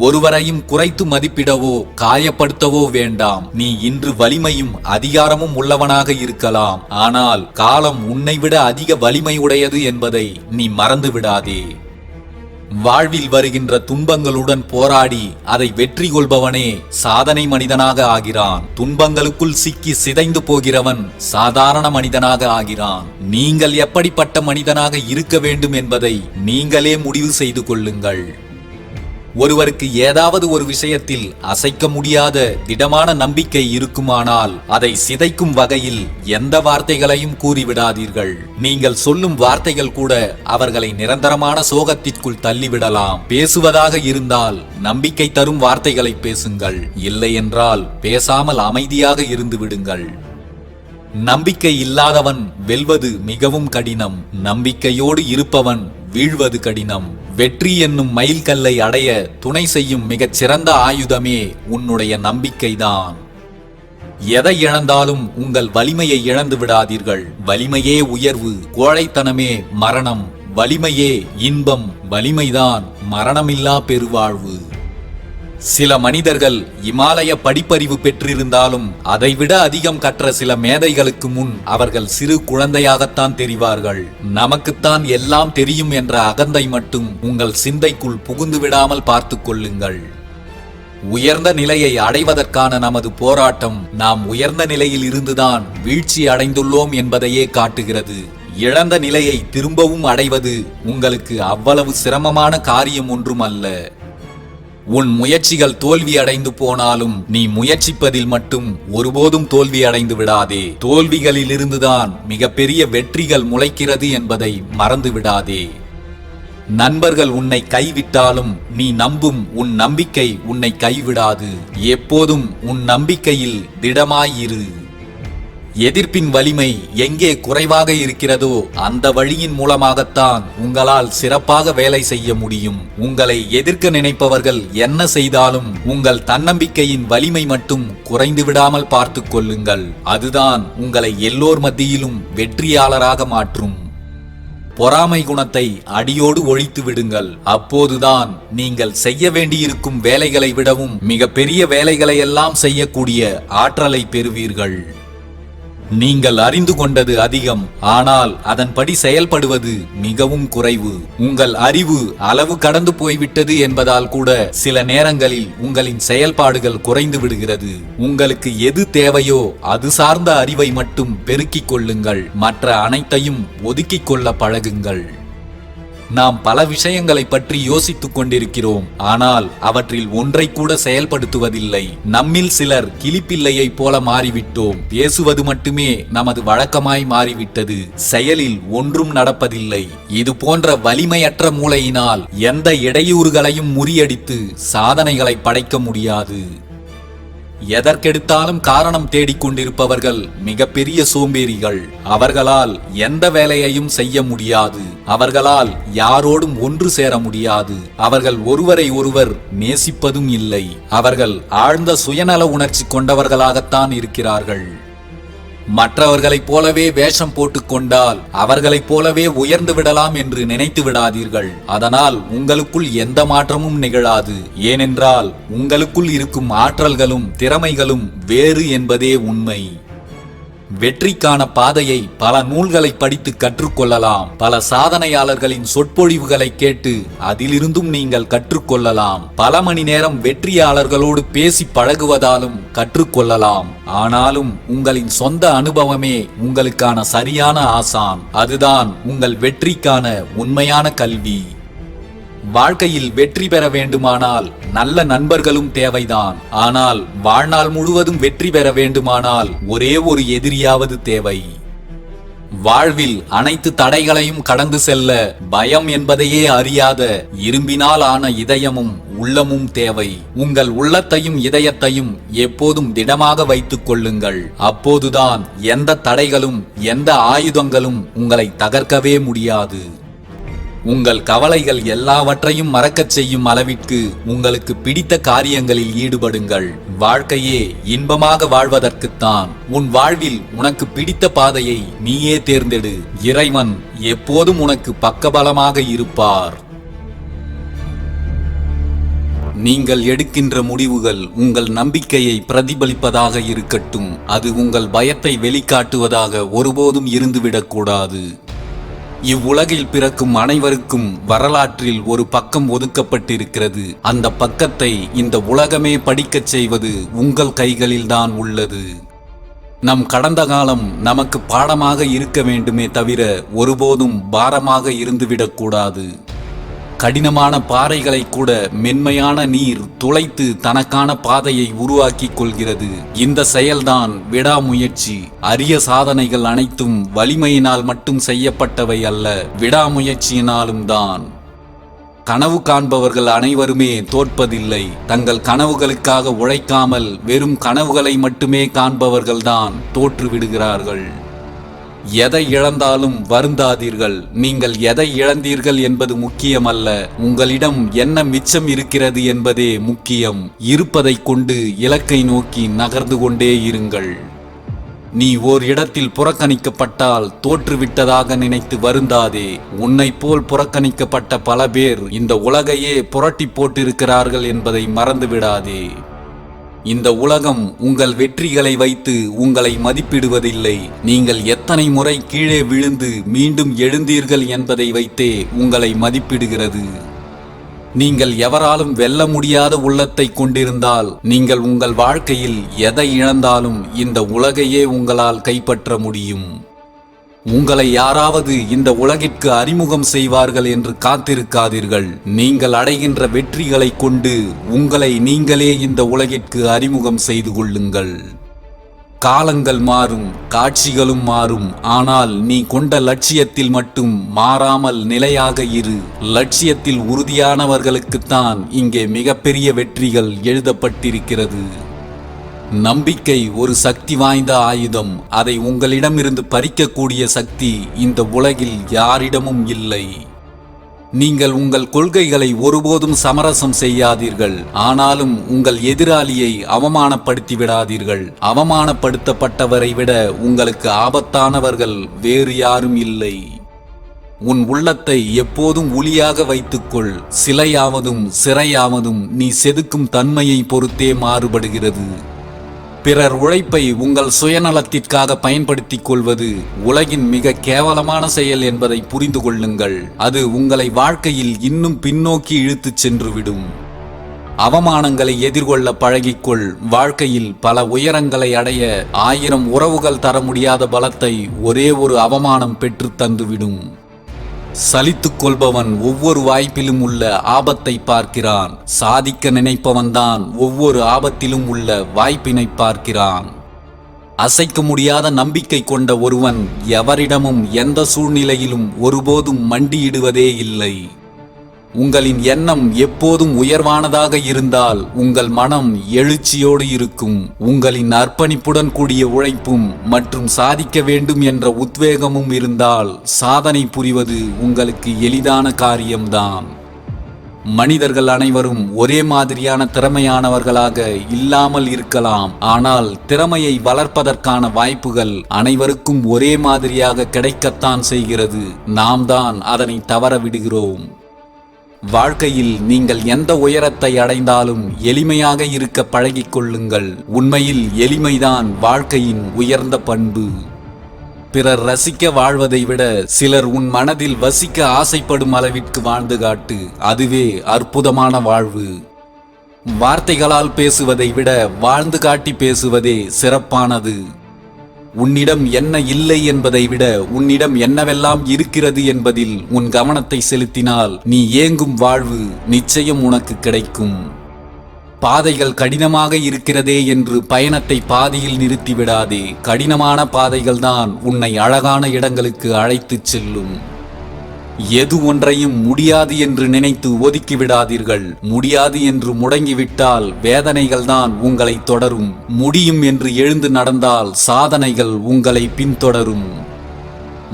ஒருவரையும் குறைத்து மதிப்பிடவோ காயப்படுத்தவோ வேண்டாம். நீ இன்று வலிமையும் அதிகாரமும் உள்ளவனாக இருக்கலாம், ஆனால் காலம் உன்னை விட அதிக வலிமை உடையது என்பதை நீ மறந்து விடாதே. வாழ்வில் வருகின்ற துன்பங்களுடன் போராடி அதை வெற்றி கொள்பவனே சாதனை மனிதனாக ஆகிறான். துன்பங்களுக்குள் சிக்கி சிதைந்து போகிறவன் சாதாரண மனிதனாக ஆகிறான். நீங்கள் எப்படிப்பட்ட மனிதனாக இருக்க வேண்டும் என்பதை நீங்களே முடிவு செய்து கொள்ளுங்கள். ஒருவருக்கு ஏதாவது ஒரு விஷயத்தில் அசைக்க முடியாத திடமான நம்பிக்கை இருக்குமானால் அதை சிதைக்கும் வகையில் எந்த வார்த்தைகளையும் கூறிவிடாதீர்கள். நீங்கள் சொல்லும் வார்த்தைகள் கூட அவர்களை நிரந்தரமான சோகத்திற்குள் தள்ளிவிடலாம். பேசுவதாக இருந்தால் நம்பிக்கை தரும் வார்த்தைகளை பேசுங்கள். இல்லை என்றால் பேசாமல் அமைதியாக இருந்து விடுங்கள். நம்பிக்கை இல்லாதவன் வெல்வது மிகவும் கடினம். நம்பிக்கையோடு இருப்பவன் வீழ்வது கடினம். வெற்றி என்னும் மைல்கல்லை அடைய துணை செய்யும் மிகச் சிறந்த ஆயுதமே உன்னுடைய நம்பிக்கைதான். எதை இழந்தாலும் உங்கள் வலிமையை இழந்து விடாதீர்கள். வலிமையே உயர்வு, கோழைத்தனமே மரணம். வலிமையே இன்பம், வலிமைதான் மரணமில்லா பெருவாழ்வு. சில மனிதர்கள் இமாலய படிப்பறிவு பெற்றிருந்தாலும் அதைவிட அதிகம் கற்ற சில மேதைகளுக்கு முன் அவர்கள் சிறு குழந்தையாகத்தான் தெரிவார்கள். நமக்குத்தான் எல்லாம் தெரியும் என்ற அகந்தை மட்டும் உங்கள் சிந்தைக்குள் புகுந்து விடாமல் பார்த்து கொள்ளுங்கள். உயர்ந்த நிலையை அடைவதற்கான நமது போராட்டம் நாம் உயர்ந்த நிலையில் இருந்துதான் வீழ்ச்சி அடைந்துள்ளோம் என்பதையே காட்டுகிறது. இழந்த நிலையை திரும்பவும் அடைவது உங்களுக்கு அவ்வளவு சிரமமான காரியம் ஒன்றும் அல்ல. உன் முயற்சிகள் தோல்வி அடைந்து போனாலும் நீ முயற்சிப்பதில் மட்டும் ஒருபோதும் தோல்வி அடைந்து விடாதே. தோல்விகளில் இருந்துதான் மிகப்பெரிய வெற்றிகள் முளைக்கிறது என்பதை மறந்து விடாதே. நண்பர்கள் உன்னை கைவிட்டாலும் நீ நம்பும் உன் நம்பிக்கை உன்னை கைவிடாது. எப்போதும் உன் நம்பிக்கையில் திடமாயிரு. எதிர்ப்பின் வலிமை எங்கே குறைவாக இருக்கிறதோ அந்த வழியின் மூலமாகத்தான் உங்களால் சிறப்பாக வேலை செய்ய முடியும். உங்களை எதிர்க்க நினைப்பவர்கள் என்ன செய்தாலும் உங்கள் தன்னம்பிக்கையின் வலிமை மட்டும் குறைந்து விடாமல் பார்த்து கொள்ளுங்கள். அதுதான் உங்களை எல்லோர் மத்தியிலும் வெற்றியாளராக மாற்றும். பொறாமை குணத்தை அடியோடு ஒழித்து விடுங்கள். அப்போதுதான் நீங்கள் செய்ய வேண்டியிருக்கும் வேலைகளை விடவும் மிக பெரிய வேலைகளை எல்லாம் செய்யக்கூடிய ஆற்றலை பெறுவீர்கள். நீங்கள் அறிந்து கொண்டது அதிகம், ஆனால் அதன்படி செயல்படுவது மிகவும் குறைவு. உங்கள் அறிவு அளவு கடந்து போய்விட்டது என்பதால் கூட சில நேரங்களில் உங்களின் செயல்பாடுகள் குறைந்து விடுகிறது. உங்களுக்கு எது தேவையோ அது சார்ந்த அறிவை மட்டும் பெருக்கிக் கொள்ளுங்கள். மற்ற அனைத்தையும் ஒதுக்கிக் கொள்ள பழகுங்கள். நாம் பல விஷயங்களை பற்றி யோசித்துக் கொண்டிருக்கிறோம், ஆனால் அவற்றில் ஒன்றை கூட செயல்படுத்துவதில்லை. நம்மில் சிலர் கிளிப்பிள்ளையை போல மாறிவிட்டோம். பேசுவது மட்டுமே நமது வழக்கமாய் மாறிவிட்டது. செயலில் ஒன்றும் நடப்பதில்லை. இது போன்ற வலிமையற்ற மூளையினால் எந்த இடையூறுகளையும் முறியடித்து சாதனைகளை படைக்க முடியாது. எதற்கெடுத்தாலும் காரணம் தேடிக்கொண்டிருப்பவர்கள் மிகப்பெரிய சோம்பேறிகள். அவர்களால் எந்த வேலையையும் செய்ய முடியாது. அவர்களால் யாரோடும் ஒன்று சேர முடியாது. அவர்கள் ஒருவரை ஒருவர் நேசிப்பதும் இல்லை. அவர்கள் ஆழ்ந்த சுயநல உணர்ச்சி கொண்டவர்களாகத்தான் இருக்கிறார்கள். மற்றவர்களைப் போலவே வேஷம் போட்டுக் கொண்டால் அவர்களைப் போலவே உயர்ந்து விடலாம் என்று நினைத்து விடாதீர்கள். அதனால் உங்களுக்குள் எந்த மாற்றமும் நிகழாது. ஏனென்றால் உங்களுக்குள் இருக்கும் ஆற்றல்களும் திறமைகளும் வேறு என்பதே உண்மை. வெற்றிக்கான பாதையை பல நூல்களை படித்து கற்றுக்கொள்ளலாம். பல சாதனையாளர்களின் சொற்பொழிவுகளை கேட்டு அதிலிருந்தும் நீங்கள் கற்றுக்கொள்ளலாம். பல மணி நேரம் வெற்றியாளர்களோடு பேசி பழகுவதாலும் கற்றுக்கொள்ளலாம். ஆனாலும் உங்களின் சொந்த அனுபவமே உங்களுக்கான சரியான ஆசான். அதுதான் உங்கள் வெற்றிக்கான உண்மையான கல்வி. வாழ்க்கையில் வெற்றி பெற வேண்டுமானால் நல்ல நண்பர்களும் தேவைதான். ஆனால் வாழ்நாள் முழுவதும் வெற்றி பெற வேண்டுமானால் ஒரே ஒரு எதிரியாவது தேவை. வாழ்வில் அனைத்து தடைகளையும் கடந்து செல்ல பயம் என்பதையே அறியாத இரும்பினால் ஆன இதயமும் உள்ளமும் தேவை. உங்கள் உள்ளத்தையும் இதயத்தையும் எப்போதும் திடமாக வைத்துக் கொள்ளுங்கள். அப்போதுதான் எந்த தடைகளும் எந்த ஆயுதங்களும் உங்களை தகர்க்கவே முடியாது. உங்கள் கவலைகள் எல்லாவற்றையும் மறக்கச் செய்யும் அளவிற்கு உங்களுக்கு பிடித்த காரியங்களில் ஈடுபடுங்கள். வாழ்க்கையே இன்பமாக வாழ்வதற்குத்தான். உன் வாழ்வில் உனக்கு பிடித்த பாதையை நீயே தேர்ந்தெடு. இறைவன் எப்போதும் உனக்கு பக்கபலமாக இருப்பார். நீங்கள் எடுக்கின்ற முடிவுகள் உங்கள் நம்பிக்கையை பிரதிபலிப்பதாக இருக்கட்டும். அது உங்கள் பயத்தை வெளிக்காட்டுவதாக ஒருபோதும் இருந்துவிடக்கூடாது. இவ்வுலகில் பிறக்கும் அனைவருக்கும் வரலாற்றில் ஒரு பக்கம் ஒதுக்கப்பட்டிருக்கிறது. அந்த பக்கத்தை இந்த உலகமே படிக்கச் செய்வது உங்கள் கைகளில்தான் உள்ளது. நம் கடந்த காலம் நமக்கு பாடமாக இருக்க வேண்டுமே தவிர ஒருபோதும் பாரமாக இருந்துவிடக்கூடாது. கடினமான பாறைகளை கூட மென்மையான நீர் துளைத்து தனக்கான பாதையை உருவாக்கிக் கொள்கிறது. இந்த செயல்தான் விடாமுயற்சி. அரிய சாதனைகள் அனைத்தும் வலிமையினால் மட்டும் செய்யப்பட்டவை அல்ல, விடாமுயற்சியினாலும் தான். கனவு காண்பவர்கள் அனைவருமே தோற்பதில்லை. தங்கள் கனவுகளுக்காக உழைக்காமல் வெறும் கனவுகளை மட்டுமே காண்பவர்கள்தான் தோற்று விடுகிறார்கள். எதை இழந்தாலும் வருந்தாதீர்கள். நீங்கள் எதை இழந்தீர்கள் என்பது முக்கியமல்ல, உங்களிடம் என்ன மிச்சம் இருக்கிறது என்பதே முக்கியம். இருப்பதை கொண்டு இலக்கை நோக்கி நகர்ந்து கொண்டே இருங்கள். நீ ஓர் இடத்தில் புறக்கணிக்கப்பட்டால் தோற்றுவிட்டதாக நினைத்து வருந்தாதே. உன்னை போல் புறக்கணிக்கப்பட்ட பல பேர் இந்த உலகையே புரட்டி போட்டிருக்கிறார்கள் என்பதை மறந்துவிடாதே. இந்த உலகம் உங்கள் வெற்றிகளை வைத்து உங்களை மதிப்பிடுவதில்லை. நீங்கள் எத்தனை முறை கீழே விழுந்து மீண்டும் எழுந்தீர்கள் என்பதை வைத்தே உங்களை மதிப்பிடுகிறது. நீங்கள் எவராலும் வெல்ல முடியாத உள்ளத்தை கொண்டிருந்தால் நீங்கள் உங்கள் வாழ்க்கையில் எதை இழந்தாலும் இந்த உலகையே உங்களால் கைப்பற்ற முடியும். உங்களை யாராவது இந்த உலகிற்கு அறிமுகம் செய்வார்கள் என்று காத்திருக்காதீர்கள். நீங்கள் அடைகின்ற வெற்றிகளை கொண்டு உங்களை நீங்களே இந்த உலகிற்கு அறிமுகம் செய்து கொள்ளுங்கள். காலங்கள் மாறும், காட்சிகளும் மாறும். ஆனால் நீ கொண்ட லட்சியத்தில் மட்டும் மாறாமல் நிலையாக இரு. லட்சியத்தில் உறுதியானவர்களுக்குத்தான் இங்கே மிகப்பெரிய வெற்றிகள் எழுதப்பட்டிருக்கிறது. நம்பிக்கை ஒரு சக்தி வாய்ந்த ஆயுதம். அதை உங்களிடமிருந்து பறிக்கக்கூடிய சக்தி இந்த உலகில் யாரிடமும் இல்லை. நீங்கள் உங்கள் கொள்கைகளை ஒருபோதும் சமரசம் செய்யாதீர்கள். ஆனாலும் உங்கள் எதிராளியை அவமானப்படுத்தி விடாதீர்கள். அவமானப்படுத்தப்பட்டவரை விட உங்களுக்கு ஆபத்தானவர்கள் வேறு யாரும் இல்லை. உன் உள்ளத்தை எப்போதும் ஒளியாக வைத்துக்கொள். சிலையாவதும் சிறையாவதும் நீ செதுக்கும் தன்மையை பொறுத்தே மாறுபடுகிறது. பிறர் உழைப்பை உங்கள் சுயநலத்திற்காக பயன்படுத்திக் கொள்வது உலகின் மிக கேவலமான செயல் என்பதை புரிந்து கொள்ளுங்கள். அது உங்களை வாழ்க்கையில் இன்னும் பின்னோக்கி இழுத்துச் சென்றுவிடும். அவமானங்களை எதிர்கொள்ள பழகிக்கொள். வாழ்க்கையில் பல உயரங்களை அடைய 1000 உறவுகள் தர முடியாத பலத்தை ஒரே ஒரு அவமானம் பெற்று தந்துவிடும். சலித்துக் கொள்பவன் ஒவ்வொரு வாய்ப்பிலும் உள்ள ஆபத்தை பார்க்கிறான். சாதிக்க நினைப்பவன்தான் ஒவ்வொரு ஆபத்திலும் உள்ள வாய்ப்பினை பார்க்கிறான். அசைக்க முடியாத நம்பிக்கை கொண்ட ஒருவன் எவரிடமும் எந்த சூழ்நிலையிலும் ஒருபோதும் மண்டியிடுவதே இல்லை. உங்களின் எண்ணம் எப்போதும் உயர்வானதாக இருந்தால் உங்கள் மனம் எழுச்சியோடு இருக்கும். உங்களின் அர்ப்பணிப்புடன் கூடிய உழைப்பும் மற்றும் சாதிக்க வேண்டும் என்ற உத்வேகமும் இருந்தால் சாதனை புரிவது உங்களுக்கு எளிதான காரியம்தான். மனிதர்கள் அனைவரும் ஒரே மாதிரியான திறமையானவர்களாக இல்லாமல் இருக்கலாம். ஆனால் திறமையை வளர்ப்பதற்கான வாய்ப்புகள் அனைவருக்கும் ஒரே மாதிரியாக கிடைக்கத்தான் செய்கிறது. நாம் தான் அதனை தவற விடுகிறோம். வாழ்க்கையில் நீங்கள் எந்த உயரத்தை அடைந்தாலும் எளிமையாக இருக்க பழகிக் கொள்ளுங்கள். உண்மையில் எளிமைதான் வாழ்க்கையின் உயர்ந்த பண்பு. பிறர் ரசிக்க வாழ்வதை விட சிலர் உன் மனதில் வசிக்க ஆசைப்படும் அளவிற்கு வாழ்ந்து காட்டு. அதுவே அற்புதமான வாழ்வு. வார்த்தைகளால் பேசுவதை விட வாழ்ந்து காட்டி பேசுவதே சிறப்பானது. உன்னிடம் என்ன இல்லை என்பதை விட உன்னிடம் என்னவெல்லாம் இருக்கிறது என்பதில் உன் கவனத்தை செலுத்தினால் நீ ஏங்கும் வாழ்வு நிச்சயம் உனக்கு கிடைக்கும். பாதைகள் கடினமாக இருக்கிறதே என்று பயணத்தை பாதியில் நிறுத்திவிடாதே. கடினமான பாதைகள்தான் உன்னை அழகான இடங்களுக்கு அழைத்துச் செல்லும். எது ஒன்றையும் முடியாது என்று நினைத்து ஒதுக்கிவிடாதீர்கள். முடியாது என்று முடங்கிவிட்டால் வேதனைகள் தான் உங்களை தொடரும். முடியும் என்று எழுந்து நடந்தால் சாதனைகள் உங்களை பின்தொடரும்.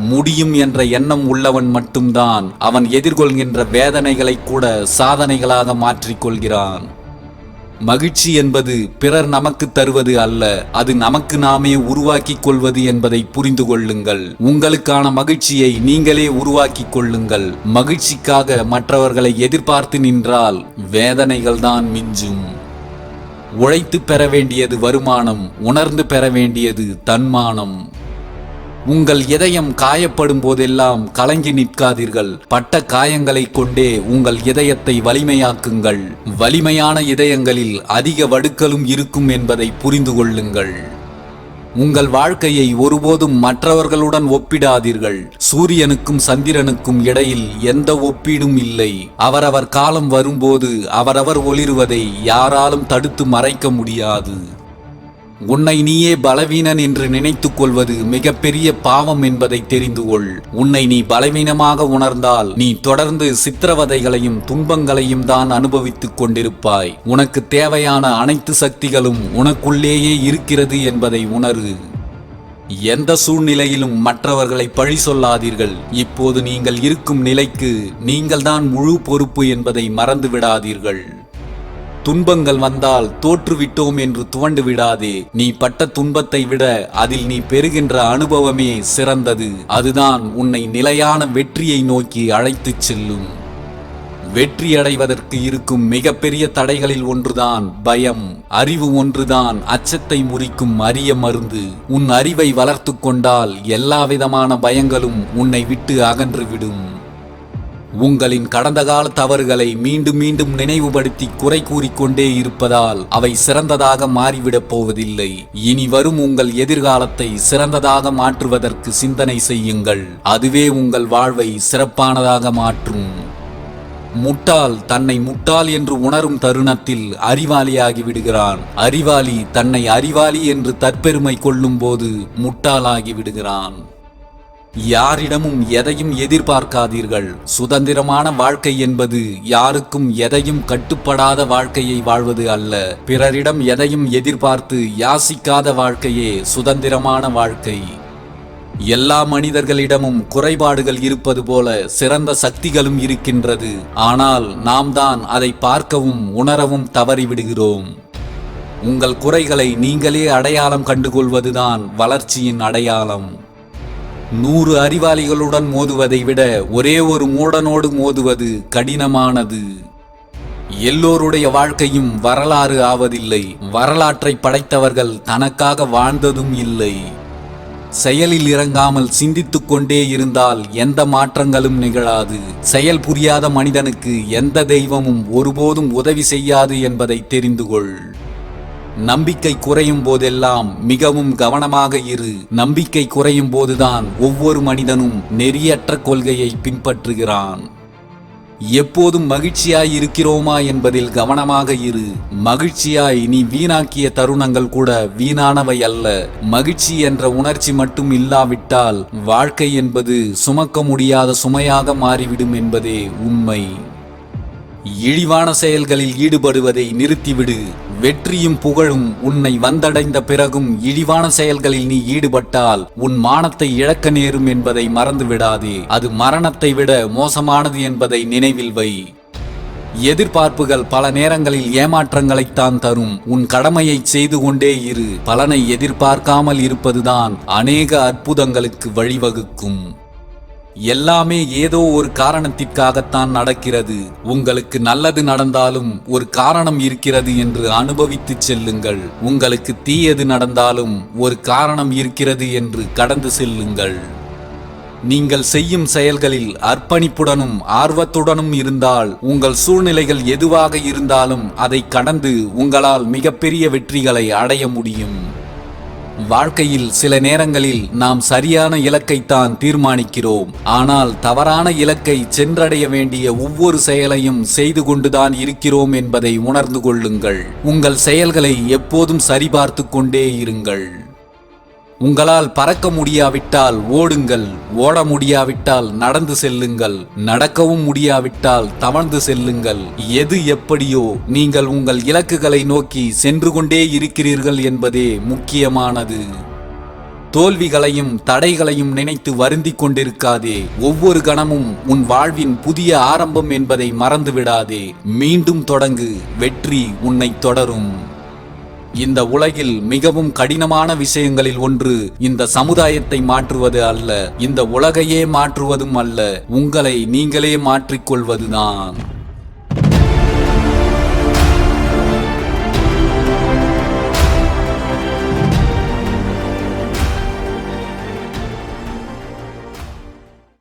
முடியும் என்ற எண்ணம் உள்ளவன் மட்டும்தான் அவன் எதிர்கொள்கின்ற வேதனைகளை கூட சாதனைகளாக மாற்றிக்கொள்கிறான். மகிழ்ச்சி என்பது பிறர் நமக்கு தருவது அல்ல, அது நமக்கு நாமே உருவாக்கிக் கொள்வது என்பதை புரிந்து கொள்ளுங்கள். உங்களுக்கான மகிழ்ச்சியை நீங்களே உருவாக்கிக் கொள்ளுங்கள். மகிழ்ச்சிக்காக மற்றவர்களை எதிர்பார்த்து நின்றால் வேதனைகள் தான் மிஞ்சும். உழைத்து பெற வேண்டியது வருமானம், உணர்ந்து பெற வேண்டியது தன்மானம். உங்கள் இதயம் காயப்படும் போதெல்லாம் கலங்கி நிற்காதீர்கள். பட்ட காயங்களை கொண்டே உங்கள் இதயத்தை வலிமையாக்குங்கள். வலிமையான இதயங்களில் அதிக வடுக்களும் இருக்கும் என்பதை புரிந்து கொள்ளுங்கள். உங்கள் வாழ்க்கையை ஒருபோதும் மற்றவர்களுடன் ஒப்பிடாதீர்கள். சூரியனுக்கும் சந்திரனுக்கும் இடையில் எந்த ஒப்பீடும் இல்லை. அவரவர் காலம் வரும்போது அவரவர் ஒளிருவதை யாராலும் தடுத்து மறைக்க முடியாது. உன்னை நீயே பலவீனன் என்று நினைத்துக் கொள்வது மிகப்பெரிய பாவம் என்பதை தெரிந்து கொள். உன்னை நீ பலவீனமாக உணர்ந்தால் நீ தொடர்ந்து சித்திரவதைகளையும் துன்பங்களையும் தான் அனுபவித்துக் கொண்டிருப்பாய். உனக்கு தேவையான அனைத்து சக்திகளும் உனக்குள்ளேயே இருக்கிறது என்பதை உணரு. எந்த சூழ்நிலையிலும் மற்றவர்களை பழி சொல்லாதீர்கள். இப்போது நீங்கள் இருக்கும் நிலைக்கு நீங்கள்தான் முழு பொறுப்பு என்பதை மறந்து விடாதீர்கள். துன்பங்கள் வந்தால் தோற்றுவிட்டோம் என்று துவண்டு விடாதே. நீ பட்ட துன்பத்தை விட அதில் நீ பெறுகின்ற அனுபவமே சிறந்தது. அதுதான் உன்னை நிலையான வெற்றியை நோக்கி அழைத்துச் செல்லும். வெற்றியடைவதற்கு இருக்கும் மிகப்பெரிய தடைகளில் ஒன்றுதான் பயம். அறிவு ஒன்றுதான் அச்சத்தை முறிக்கும் அரிய மருந்து. உன் அறிவை வளர்த்து கொண்டால் எல்லாவிதமான பயங்களும் உன்னை விட்டு அகன்றுவிடும். உங்களின் கடந்த கால தவறுகளை மீண்டும் மீண்டும் நினைவுபடுத்தி குறை கூறிக்கொண்டே இருப்பதால் அவை சிறந்ததாக மாறிவிடப் போவதில்லை. இனி வரும் உங்கள் எதிர்காலத்தை சிறந்ததாக மாற்றுவதற்கு சிந்தனை செய்யுங்கள். அதுவே உங்கள் வாழ்வை சிறப்பானதாக மாற்றும். முட்டாள் தன்னை முட்டாள் என்று உணரும் தருணத்தில் அறிவாளியாகி விடுகிறான். அறிவாளி தன்னை அறிவாளி என்று தற்பெருமை கொள்ளும் போது முட்டாளாகி விடுகிறான். யாரிடமும் எதையும் எதிர்பார்க்காதீர்கள். சுதந்திரமான வாழ்க்கை என்பது யாருக்கும் எதையும் கட்டுப்படாத வாழ்க்கையை வாழ்வது அல்ல. பிறரிடம் எதையும் எதிர்பார்த்து யாசிக்காத வாழ்க்கையே சுதந்திரமான வாழ்க்கை. எல்லா மனிதர்களிடமும் குறைபாடுகள் இருப்பது போல சிறந்த சக்திகளும் இருக்கின்றது. ஆனால் நாம் தான் அதை பார்க்கவும் உணரவும் தவறிவிடுகிறோம். உங்கள் குறைகளை நீங்களே அடையாளம் கண்டுகொள்வதுதான் வளர்ச்சியின் அடையாளம். 100 அறிவாளிகளுடன் மோதுவதை விட ஒரே ஒரு மூடனோடு மோதுவது கடினமானது. எல்லோருடைய வாழ்க்கையும் வரலாறு ஆவதில்லை. வரலாற்றை படைத்தவர்கள் தனக்காக வாழ்ந்ததும் இல்லை. செயலில் இறங்காமல் சிந்தித்துக் கொண்டே இருந்தால் எந்த மாற்றங்களும் நிகழாது. செயல் புரியாத மனிதனுக்கு எந்த தெய்வமும் ஒருபோதும் உதவி செய்யாது என்பதை தெரிந்து கொள். நம்பிக்கை குறையும் போதெல்லாம் மிகவும் கவனமாக இரு. நம்பிக்கை குறையும் போதுதான் ஒவ்வொரு மனிதனும் நெறியற்ற கொள்கையை பின்பற்றுகிறான். எப்போதும் மகிழ்ச்சியாய் இருக்கிறோமா என்பதில் கவனமாக இரு. மகிழ்ச்சியாய் நீ வீணாக்கிய தருணங்கள் கூட வீணானவை அல்ல. மகிழ்ச்சி என்ற உணர்ச்சி மட்டும் இல்லாவிட்டால் வாழ்க்கை என்பது சுமக்க முடியாத சுமையாக மாறிவிடும் என்பதே உண்மை. இழிவான செயல்களில் ஈடுபடுவதை நிறுத்திவிடு. வெற்றியும் புகழும் உன்னை வந்தடைந்த பிறகும் இழிவான செயல்களில் நீ ஈடுபட்டால் உன் மானத்தை இழக்க நேரும் என்பதை மறந்து விடாதே. அது மரணத்தை விட மோசமானது என்பதை நினைவில் வை. எதிர்பார்ப்புகள் பல நேரங்களில் ஏமாற்றங்களைத்தான் தரும். உன் கடமையை செய்து கொண்டே இரு. பலனை எதிர்பார்க்காமல் இருப்பதுதான் அநேக அற்புதங்களுக்கு வழிவகுக்கும். எல்லாமே ஏதோ ஒரு காரணத்திற்காகத்தான் நடக்கிறது. உங்களுக்கு நல்லது நடந்தாலும் ஒரு காரணம் இருக்கிறது என்று அனுபவித்து செல்லுங்கள். உங்களுக்கு தீயது நடந்தாலும் ஒரு காரணம் இருக்கிறது என்று கடந்து செல்லுங்கள். நீங்கள் செய்யும் செயல்களில் அர்ப்பணிப்புடனும் ஆர்வத்துடனும் இருந்தால் உங்கள் சூழ்நிலைகள் எதுவாக இருந்தாலும் அதை கடந்து உங்களால் மிகப்பெரிய வெற்றிகளை அடைய முடியும். வாழ்க்கையில் சில நேரங்களில் நாம் சரியான இலக்கைத்தான் தீர்மானிக்கிறோம். ஆனால் தவறான இலக்கை சென்றடைய வேண்டிய ஒவ்வொரு செயலையும் செய்து கொண்டுதான் இருக்கிறோம் என்பதை உணர்ந்து கொள்ளுங்கள். உங்கள் செயல்களை எப்போதும் சரிபார்த்து கொண்டே இருங்கள். உங்களால் பறக்க முடியாவிட்டால் ஓடுங்கள். ஓட முடியாவிட்டால் நடந்து செல்லுங்கள். நடக்கவும் முடியாவிட்டால் தவழ்ந்து செல்லுங்கள். எது எப்படியோ நீங்கள் உங்கள் இலக்குகளை நோக்கி சென்று கொண்டே இருக்கிறீர்கள் என்பதே முக்கியமானது. தோல்விகளையும் தடைகளையும் நினைத்து வருந்திக் கொண்டிருக்காதே. ஒவ்வொரு கணமும் உன் வாழ்வின் புதிய ஆரம்பம் என்பதை மறந்துவிடாதே. மீண்டும் தொடங்கு. வெற்றி உன்னை தொடரும். இந்த உலகில் மிகவும் கடினமான விஷயங்களில் ஒன்று இந்த சமுதாயத்தை மாற்றுவது அல்ல, இந்த உலகையே மாற்றுவதும் அல்ல, உங்களை நீங்களே மாற்றிக்கொள்வதுதான்.